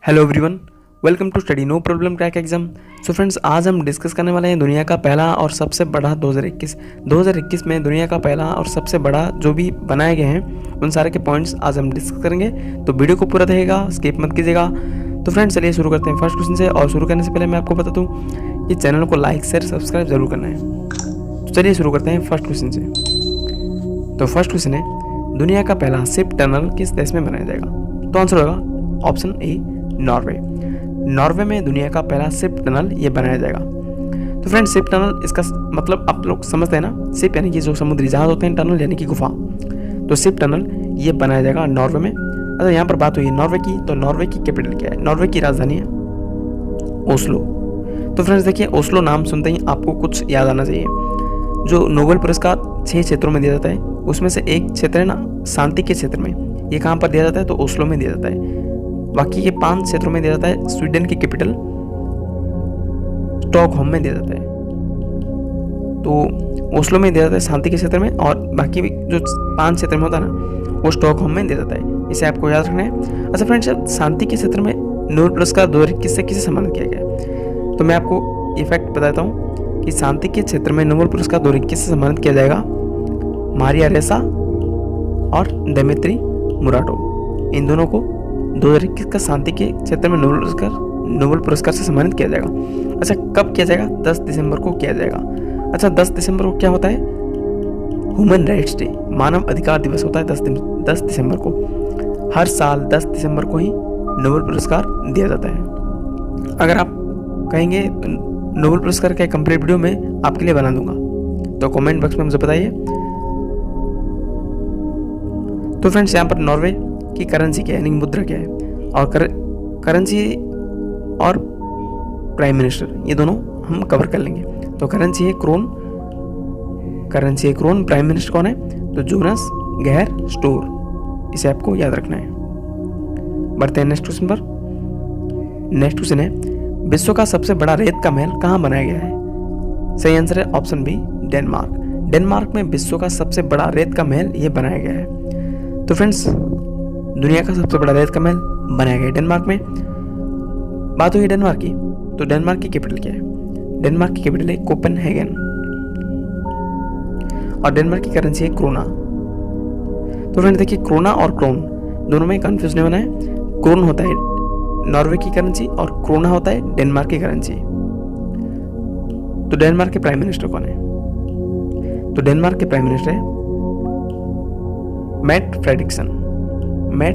Hello everyone, welcome to study no problem crack exam. So friends, आज हम discuss करने वाले हैं दुनिया का पहला और सबसे बड़ा 2021 में दुनिया का पहला और सबसे बड़ा जो भी बनाए गए हैं उन सारे के पॉइंट्स आज हम डिस्कस करेंगे। तो वीडियो को पूरा देखिएगा, स्किप मत कीजिएगा। तो फ्रेंड्स चलिए शुरू करते हैं फर्स्ट क्वेश्चन से। और शुरू करने से पहले मैं आपको बता दूँ कि चैनल को लाइक शेयर सब्सक्राइब जरूर करना है। तो चलिए शुरू करते हैं फर्स्ट क्वेश्चन से। तो फर्स्ट क्वेश्चन है, दुनिया का पहला शिप टनल किस देश में बनाया जाएगा? तो आंसर होगा ऑप्शन ए नॉर्वे। नॉर्वे में दुनिया का पहला शिप टनल ये बनाया जाएगा। तो फ्रेंड्स, शिप टनल इसका मतलब आप लोग समझते हैं ना, शिप यानी कि जो समुद्री जहाज होते हैं, टनल यानी कि गुफा। तो शिप टनल ये बनाया जाएगा नॉर्वे में। अच्छा, यहाँ पर बात हुई है नॉर्वे की, तो नॉर्वे की कैपिटल क्या है? नॉर्वे की राजधानी है ओस्लो। तो फ्रेंड्स देखिए, ओस्लो नाम सुनते ही आपको कुछ याद आना चाहिए। जो नोबेल पुरस्कार 6 क्षेत्रों में दिया जाता है, उसमें से एक क्षेत्र है ना शांति के क्षेत्र में, ये कहाँ पर दिया जाता है? तो ओस्लो में दिया जाता है। बाकी के 5 क्षेत्रों में दिया जाता है। स्वीडन की कैपिटल स्टॉकहोम में दिया जाता है। तो ओस्लो में दिया जाता है शांति के क्षेत्र में, और बाकी भी जो 5 क्षेत्र में होता है ना वो स्टॉकहोम में दिया जाता है। इसे आपको याद रखना है। अच्छा फ्रेंड्स, शांति के क्षेत्र में नोबेल पुरस्कार 2021 से किसे सम्मानित किया गया? तो मैं आपको ये फैक्ट बताता हूँ कि शांति के क्षेत्र में नोबेल पुरस्कार 2021 से सम्मानित किया जाएगा मारिया रेसा और दिमित्री मुराटोव। इन दोनों को 2021 का शांति के क्षेत्र में नोबेल पुरस्कार से सम्मानित किया जाएगा। अच्छा, कब किया जाएगा? 10 दिसंबर को किया जाएगा। अच्छा, 10 दिसंबर को क्या होता है? ह्यूमन राइट्स डे, मानव अधिकार दिवस होता है 10 दिसंबर को। हर साल 10 दिसंबर को ही नोबेल पुरस्कार दिया जाता है। अगर आप कहेंगे नोबेल पुरस्कार का कंप्लीट वीडियो मैं आपके लिए बना दूंगा, तो कमेंट बॉक्स में मुझे बताइए। तो फ्रेंड्स, यहाँ पर नॉर्वे की करेंसी क्या है, यानी मुद्रा क्या है, और करेंसी और प्राइम मिनिस्टर ये दोनों हम कवर कर लेंगे। तो करेंसी है क्रोन, प्राइम मिनिस्टर कौन है? तो जोनास गेहर स्टोर। इसे आपको याद रखना है। बढ़ते हैं नेक्स्ट क्वेश्चन पर। नेक्स्ट क्वेश्चन है, विश्व का सबसे बड़ा रेत का महल कहाँ बनाया गया है? सही आंसर है ऑप्शन बी डेनमार्क। डेनमार्क में विश्व का सबसे बड़ा रेत का महल ये बनाया गया है। तो फ्रेंड्स, दुनिया का सबसे बड़ा रेत का महल बनाया गया डेनमार्क में। बात हुई डेनमार्क की, तो डेनमार्क की कैपिटल क्या है? डेनमार्क की कैपिटल है कोपेनहेगन, और डेनमार्क की करेंसी है क्रोना। तो फ्रेंड देखिए, क्रोना और क्रोन दोनों में कंफ्यूज नहीं होना है। क्रोन होता है नॉर्वे की करेंसी और क्रोना होता है डेनमार्क की करेंसी। तो डेनमार्क के प्राइम मिनिस्टर कौन है? तो डेनमार्क के प्राइम मिनिस्टर है मैट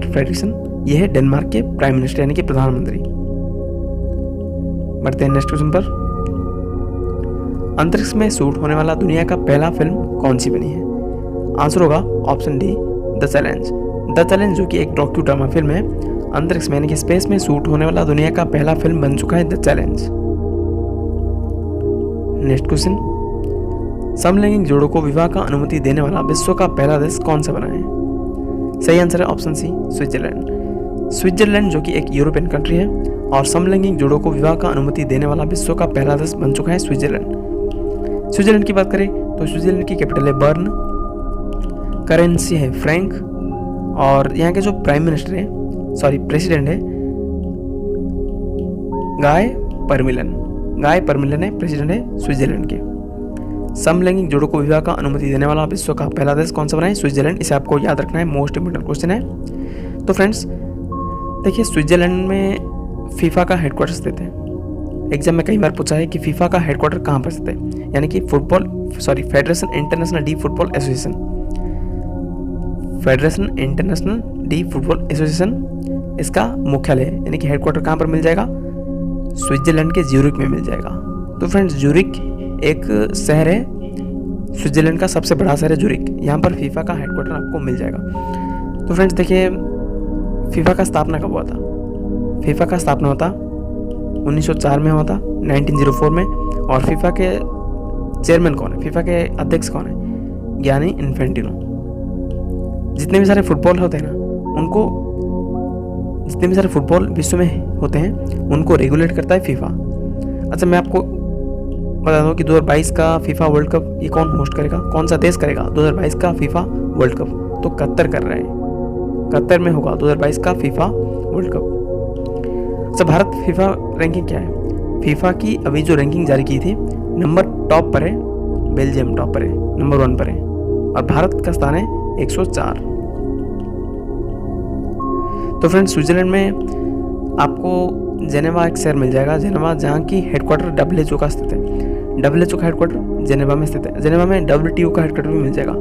फ्रेडरिक्सन। ये है डेनमार्क के प्राइम मिनिस्टर यानी कि प्रधानमंत्री। बढ़ते हैं नेक्स्ट क्वेश्चन पर। अंतरिक्ष में शूट होने वाला दुनिया का पहला फिल्म कौन सी बनी है? आंसर होगा option D the challenge. The challenge जो कि एक डॉक्यू ड्रामा फिल्म है, अंतरिक्ष में यानी कि स्पेस में शूट होने वाला दुनिया का पहला फिल्म बन चुका है द चैलेंज। नेक्स्ट क्वेश्चन, समलैंगिक जोड़ों को विवाह का अनुमति देने वाला विश्व का पहला देश कौन सा बना है? सही आंसर है ऑप्शन सी स्विट्जरलैंड। स्विट्जरलैंड जो कि एक यूरोपियन कंट्री है, और समलैंगिक जोड़ों को विवाह का अनुमति देने वाला विश्व का पहला देश बन चुका है स्विट्जरलैंड। स्विट्जरलैंड की बात करें तो स्विट्जरलैंड की कैपिटल है बर्न, करेंसी है फ्रैंक, और यहाँ के जो प्रेसिडेंट है गाय परमिलन है, प्रेसिडेंट है स्विट्जरलैंड के। समलैंगिक जोड़ों को विवाह का अनुमति देने वाला विश्व का पहला देश कौन सा बना है? स्विट्जरलैंड। इसे आपको याद रखना है, मोस्ट इंपोर्टेंट क्वेश्चन है। तो फ्रेंड्स देखिए, स्विट्जरलैंड में फीफा का हेडक्वार्टर स्थित है। एग्जाम में कई बार पूछा है कि फीफा का हेडक्वार्टर कहाँ पर स्थित है, यानी कि federation international D football association इसका मुख्यालय है, यानी कि हेडक्वार्टर कहाँ पर मिल जाएगा? स्विट्जरलैंड के ज्यूरिक में मिल जाएगा। तो फ्रेंड्स, ज्यूरिक एक शहर है, स्विट्जरलैंड का सबसे बड़ा शहर है ज्यूरिक। यहाँ पर फीफा का हेडक्वार्टर आपको मिल जाएगा। तो फ्रेंड्स देखिए, फीफा का स्थापना कब हुआ था? फीफा का स्थापना होता 1904 में हुआ था, 1904 में। और फीफा के चेयरमैन कौन है? फीफा के अध्यक्ष कौन है? Gianni Infantino. जितने भी सारे फुटबॉल होते हैं ना, जितने भी सारे फुटबॉल विश्व में होते हैं उनको रेगुलेट करता है फीफा। अच्छा, मैं आपको बता दूं कि 2022 का फीफा वर्ल्ड कप ये कौन होस्ट करेगा, कौन सा देश करेगा 2022 का फीफा वर्ल्ड कप? तो कतर कर रहे हैं, कतर में होगा 2022 का फीफा वर्ल्ड कप। अच्छा, भारत फीफा रैंकिंग क्या है? फीफा की अभी जो रैंकिंग जारी की थी, नंबर टॉप पर है बेल्जियम, टॉप पर है, नंबर 1 पर है, और भारत का स्थान है 104। तो फ्रेंड्स, स्विट्जरलैंड में आपको जेनेवा एक शहर मिल जाएगा, जेनेवा, जहाँ की हेडक्वार्टर WHO का स्थित है। WHO का हेडक्वार्टर जेनेवा में स्थित है। जेनेवा में WTO का हेडक्वार्टर भी मिल जाएगा।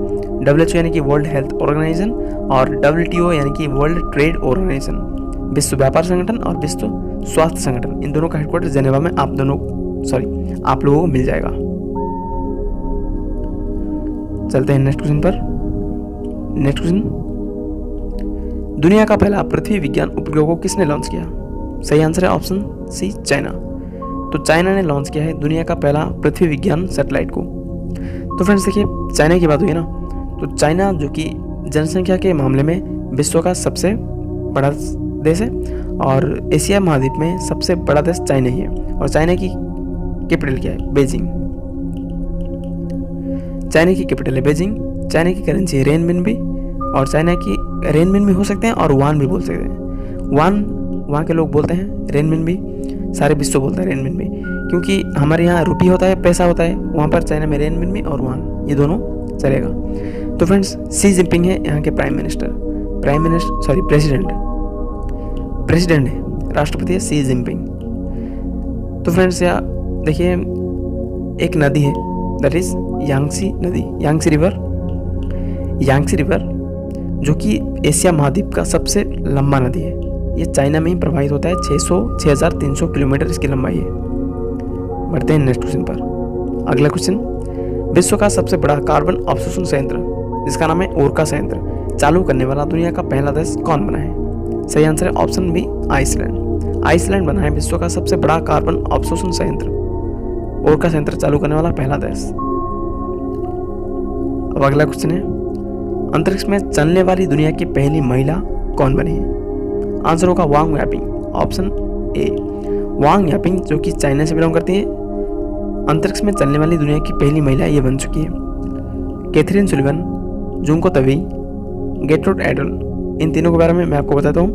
WHO यानी कि वर्ल्ड हेल्थ ऑर्गेनाइजेशन, और WTO यानी कि वर्ल्ड ट्रेड ऑर्गेनाइजेशन, विश्व व्यापार संगठन और विश्व स्वास्थ्य संगठन, इन दोनों का हेडक्वार्टर जेनेवा में आप लोगों को मिल जाएगा। चलते हैं नेक्स्ट क्वेश्चन पर। नेक्स्ट क्वेश्चन, दुनिया का पहला पृथ्वी विज्ञान उपग्रह को किसने लॉन्च किया? सही आंसर है ऑप्शन सी, चाइना। तो चाइना ने लॉन्च किया है दुनिया का पहला पृथ्वी विज्ञान सैटेलाइट को। तो फ्रेंड्स देखिए, चाइना की बात हुई ना, तो चाइना जो कि जनसंख्या के मामले में विश्व का सबसे बड़ा देश है, और एशिया महाद्वीप में सबसे बड़ा देश चाइना ही है। और चाइना की कैपिटल क्या है? बेजिंग। चाइना की कैपिटल है बेजिंग। चाइना की करेंसी है रेनमिनबी, और चाइना की रेनमिनबी हो सकते हैं और वान भी बोल सकते हैं। वान वहाँ के लोग बोलते हैं, रेनमिनबी सारे विश्व बोलता है रेनमिनबी, क्योंकि हमारे यहाँ रुपी होता है, पैसा होता है, वहाँ पर चाइना में रेनमिनबी और वान, ये दोनों चलेगा। तो फ्रेंड्स, सी जिनपिंग है यहाँ के प्रेसिडेंट है, राष्ट्रपति है सी जिनपिंग। तो फ्रेंड्स यहाँ देखिए, एक नदी है, दैट इज यांगसी नदी, यांगसी रिवर, जो कि एशिया महाद्वीप का सबसे लंबा नदी है। ये चाइना में ही प्रवाहित होता है, 6,300 किलोमीटर इसकी लंबाई है। बढ़ते हैं नेक्स्ट क्वेश्चन पर। अगला क्वेश्चन, विश्व का सबसे बड़ा कार्बन अवशोषण संयंत्र, जिसका नाम है ओरका संयंत्र, चालू करने वाला दुनिया का पहला देश कौन बना है? सही आंसर है ऑप्शन बी, आइसलैंड। आइसलैंड बना है विश्व का सबसे बड़ा कार्बन अवशोषण संयंत्र, ओरका संयंत्र चालू करने वाला पहला देश। अब अगला क्वेश्चन है, अंतरिक्ष में चलने वाली दुनिया की पहली महिला कौन बनी है? आंसर होगा Wang Yaping, option A. Wang Yaping जो कि चाइना से बिलोंग करती है, अंतरिक्ष में चलने वाली दुनिया की पहली महिला ये बन चुकी है। कैथरीन सुलिवन, जुंको तवेई, गेर्ट्रूड एडल, इन तीनों के बारे में मैं आपको बताता हूँ।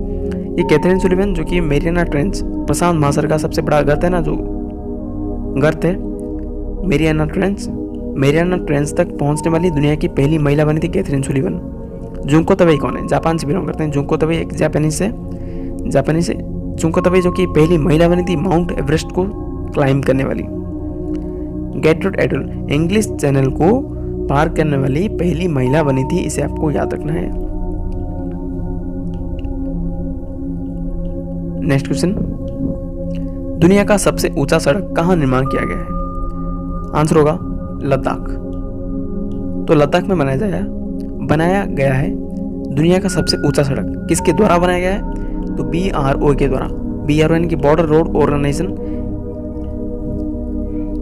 ये कैथरीन सुलिवन जो कि मेरियाना ट्रेंच, प्रशांत महासागर का सबसे बड़ा गर्त है ना, जो गर्त है मेरियाना ट्रेंच तक पहुंचने वाली दुनिया की पहली महिला बनी थी कैथरीन सुलिवन। जुंको तवेई कौन है? जापान से बिलोंग करते हैं। जुंको तवेई एक जापानीज से जुंको तवेई जो कि पहली महिला बनी थी माउंट एवरेस्ट को क्लाइंब करने वाली। गेर्ट्रूड एडल इंग्लिश चैनल को पार करने वाली पहली महिला बनी थी, इसे आपको याद रखना है। नेक्स्ट क्वेश्चन, दुनिया का सबसे ऊंचा सड़क कहाँ निर्माण किया गया है? आंसर होगा लद्दाख। तो लद्दाख में बनाया गया है दुनिया का सबसे ऊंचा सड़क। किसके द्वारा बनाया गया है? तो BRO के द्वारा। BRO यानी कि बॉर्डर रोड ऑर्गेनाइजेशन।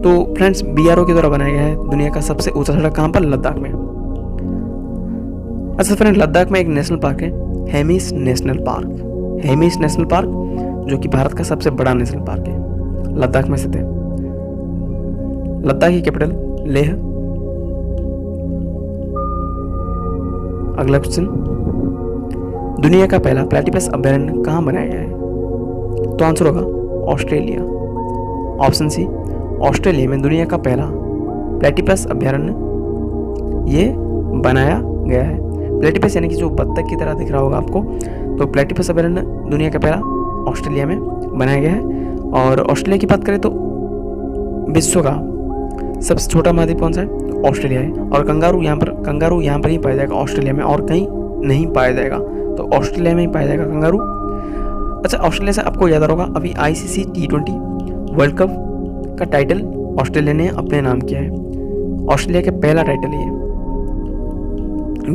तो फ्रेंड्स, BRO के द्वारा बनाया गया है दुनिया का सबसे ऊंचा सड़क। कहाँ पर? लद्दाख में। अच्छा फ्रेंड, लद्दाख में एक नेशनल पार्क है, हेमिस नेशनल पार्क, जो कि भारत का सबसे बड़ा नेशनल पार्क है, लद्दाख में स्थित है। लद्दाख की कैपिटल लेह। अगला क्वेश्चन, दुनिया का पहला प्लेटिपस अभयारण्य कहाँ बनाया गया है? तो आंसर होगा ऑस्ट्रेलिया, ऑप्शन सी। ऑस्ट्रेलिया में दुनिया का पहला प्लेटिपस अभयारण्य ये बनाया गया है। प्लेटिपस यानी कि जो बत्तख की तरह दिख रहा होगा आपको, तो प्लेटिपस अभयारण्य दुनिया का पहला ऑस्ट्रेलिया में बनाया गया है। और ऑस्ट्रेलिया की बात करें तो विश्व का सबसे छोटा महाद्वीप कौन सा है? तो ऑस्ट्रेलिया है। और कंगारू यहाँ पर ही पाया जाएगा ऑस्ट्रेलिया में, और कहीं नहीं पाया जाएगा, तो ऑस्ट्रेलिया में ही पाया जाएगा कंगारू। अच्छा, ऑस्ट्रेलिया से आपको याद होगा अभी ICC T20 वर्ल्ड कप का टाइटल ऑस्ट्रेलिया ने अपने नाम किया है। ऑस्ट्रेलिया का पहला टाइटल है ये,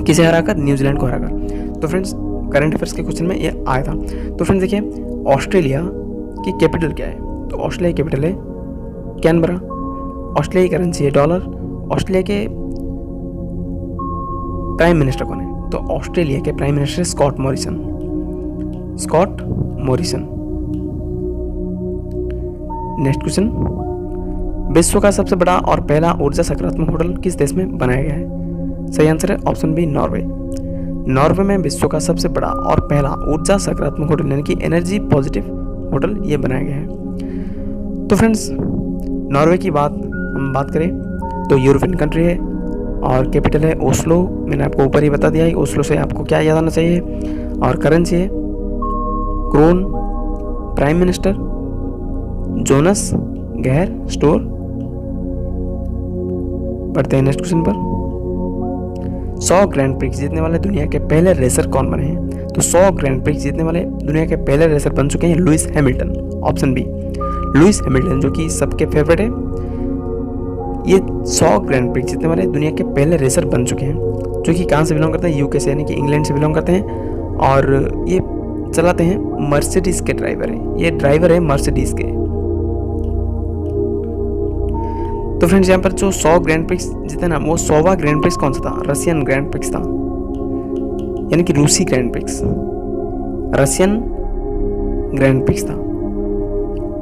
किसे हराकर? न्यूजीलैंड को हराकर। तो फ्रेंड्स, करंट अफेयर्स के क्वेश्चन में ये आया था। तो फ्रेंड्स देखिए, ऑस्ट्रेलिया की कैपिटल क्या है? तो ऑस्ट्रेलिया की कैपिटल है कैनबरा। ऑस्ट्रेलिया की करेंसी है डॉलर। ऑस्ट्रेलिया के प्राइम मिनिस्टर कौन है? तो ऑस्ट्रेलिया के prime minister Scott Morrison. Next question, विश्व का सबसे बड़ा और पहला ऊर्जा सकारात्मक होटल किस देश में बनाया गया है? सही आंसर है ऑप्शन बी, नॉर्वे। नॉर्वे में विश्व का सबसे बड़ा और पहला ऊर्जा सकारात्मक होटल यानी कि एनर्जी पॉजिटिव होटल ये बनाया गया है। तो फ्रेंड्स, नॉर्वे की हम बात करें तो यूरोपियन कंट्री है और कैपिटल है ओस्लो। मैंने आपको ऊपर ही बता दिया है। ओस्लो से आपको क्या याद आना चाहिए, और करेंसी है क्रोन। प्राइम मिनिस्टर जोनस गैर स्टोर। पढ़ते हैं नेक्स्ट क्वेश्चन पर। 100 ग्रैंड प्रिक्स जीतने वाले दुनिया के पहले रेसर कौन बने हैं? तो 100 ग्रैंड प्रिक्स जीतने वाले दुनिया के पहले रेसर बन चुके हैं Lewis Hamilton. Option B, Lewis Hamilton, जो कि सबके फेवरेट है। ये 100 ग्रैंड प्रिक्स जीतने वाले दुनिया के पहले रेसर बन चुके हैं, जो कि कहाँ से बिलोंग करते हैं? यूके से, यानी कि इंग्लैंड से बिलोंग करते हैं। और ये चलाते हैं मर्सिडीज के ड्राइवर है। ये ड्राइवर है मर्सिडीज के। तो फ्रेंड्स, यहाँ पर जो 100 ग्रैंड प्रिक्स जीते ना, वो 100वां ग्रैंड प्रिक्स कौन सा था? रशियन ग्रैंड प्रिक्स था, यानी कि रूसी grand prix, Russian grand prix था।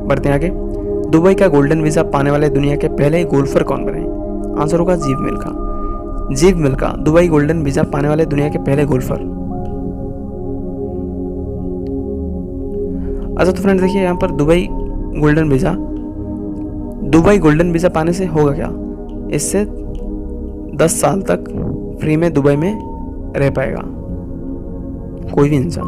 बढ़ते हैं आगे। दुबई का गोल्डन वीजा पाने वाले दुनिया के पहले गोल्फर कौन बने? आंसर होगा जीव मिल्खा। जीव मिल्खा दुबई गोल्डन वीजा पाने वाले दुनिया के पहले गोल्फर। अच्छा, तो फ्रेंड्स देखिए, यहाँ पर दुबई गोल्डन वीजा पाने से होगा क्या? इससे 10 साल तक फ्री में दुबई में रह पाएगा कोई भी इंसान।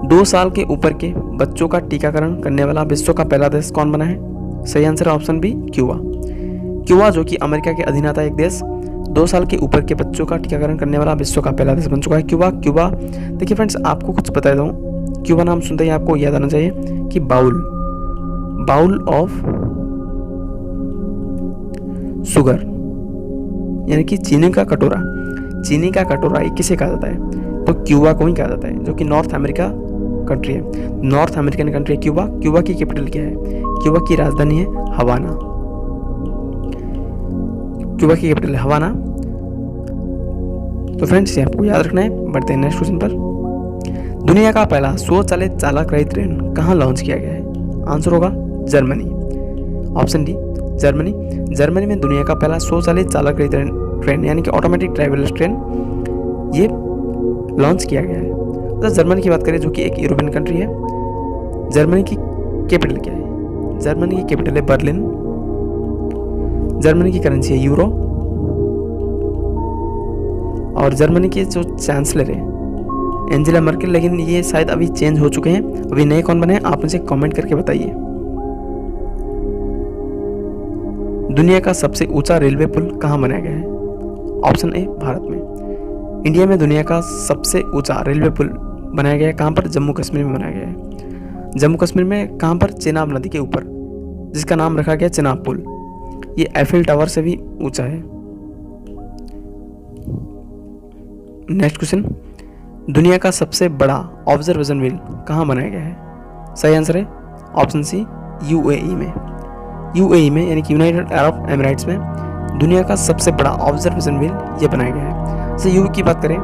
2 साल के ऊपर के बच्चों का टीकाकरण करने वाला विश्व का पहला देश कौन बना है? सही answer option B, Cuba. Cuba, जो कि अमेरिका के अधीन आता है एक देश, 2 साल के ऊपर के बच्चों का टीकाकरण करने वाला विश्व का पहला देश बन चुका है क्यूबा। देखिए फ्रेंड्स, आपको कुछ बता दूं, क्यूबा नाम सुनते ही आपको याद आना चाहिए कि बाउल ऑफ शुगर, यानी कि चीनी का कटोरा ये किसे कहा जाता है? तो क्यूबा को ही कहा जाता है, जो कि नॉर्थ अमेरिका कंट्री है, नॉर्थ अमेरिकन कंट्री है क्यूबा। क्यूबा की कैपिटल क्या है? क्यूबा की राजधानी है हवाना। क्यूबा की कैपिटल है हवाना। तो फ्रेंड्स, ये आपको याद रखना है। बढ़ते हैं नेक्स्ट क्वेश्चन पर। दुनिया का पहला स्वचालित चालक रहित ट्रेन कहाँ लॉन्च किया गया है? आंसर होगा जर्मनी। ऑप्शन डी, जर्मनी में दुनिया का पहला स्वचालित चालक रहित ट्रेन, यानी कि ऑटोमेटिक ड्राइवरलेस ट्रेन, ये लॉन्च किया गया है। तो जर्मनी की बात करें, जो कि एक यूरोपियन कंट्री है, जर्मनी की कैपिटल क्या है? जर्मनी की कैपिटल है बर्लिन। जर्मनी की करेंसी है यूरो। और जर्मनी के जो चांसलर है एंजेला मर्केल, लेकिन ये शायद अभी चेंज हो चुके हैं। अभी नए कौन बने हैं, आप मुझे कमेंट करके बताइए। दुनिया का सबसे ऊंचा रेलवे पुल कहाँ बनाया गया है? ऑप्शन ए, भारत में। इंडिया में दुनिया का सबसे ऊंचा रेलवे पुल बनाया गया है कहाँ पर? जम्मू कश्मीर में बनाया गया है। जम्मू कश्मीर में कहाँ पर? चेनाब नदी के ऊपर, जिसका नाम रखा गया चेनाब पुल। ये एफिल टावर से भी ऊंचा है। Next question. दुनिया का सबसे बड़ा ऑब्जर्वेशन व्हील कहाँ बनाया गया है? सही आंसर है ऑप्शन सी, यूएई में। यूएई में, यानी कि यूनाइटेड अरब एमिरेट्स में दुनिया का सबसे बड़ा ऑब्जर्वेशन व्हील ये बनाया गया है। जैसे यूएई की बात करें,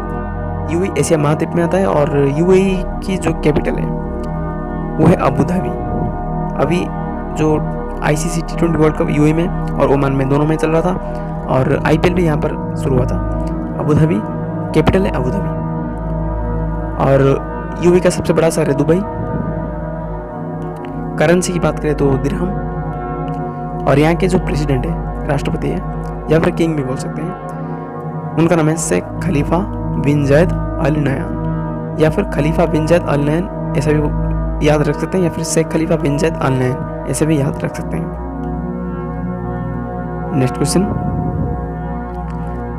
यूएई एशिया महाद्वीप में आता है और यूएई की जो कैपिटल है वो है अबू धाबी। अभी जो ICC T20 world cup UAE में और ओमान में, दोनों में चल रहा था, और आईपीएल भी यहाँ पर शुरू हुआ था। अबू धाबी कैपिटल है, अबू धाबी। और यूएई का सबसे बड़ा शहर है दुबई। करेंसी की बात करें तो दिरहम। और यहाँ के जो प्रेसिडेंट है, राष्ट्रपति है या फिर किंग भी बोल सकते हैं, उनका नाम है शेख खलीफा बिन जैद अल नहयान, या फिर खलीफा बिन जैद अल नहयान ऐसा भी याद रख सकते हैं, या फिर शेख खलीफा बिन जैद अल नहयान ऐसे भी याद रख सकते हैं। Next question.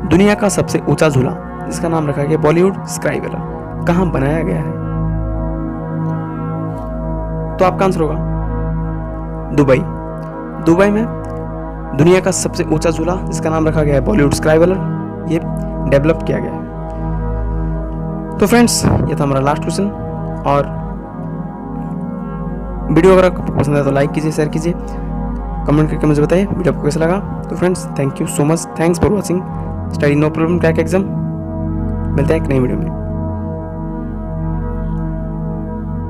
दुनिया का सबसे ऊंचा झूला, जिसका नाम रखा गया बॉलीवुड स्काईवेलर, कहाँ बनाया गया है? तो आपका आंसर होगा दुबई में दुनिया का सबसे ऊंचा झूला, जिसका नाम रखा गया है बॉलीवुड स्काईवेलर, ये डेवलप किया गया है। तो फ्रेंड्स, ये था हमारा लास्ट क्वेश्चन। और वीडियो अगर आपको पसंद आया तो लाइक कीजिए, शेयर कीजिए, कमेंट करके मुझे बताइए वीडियो आपको कैसा लगा। तो friends, thank you so much, thanks for watching study no problem crack exam. मिलते हैं एक नई वीडियो में।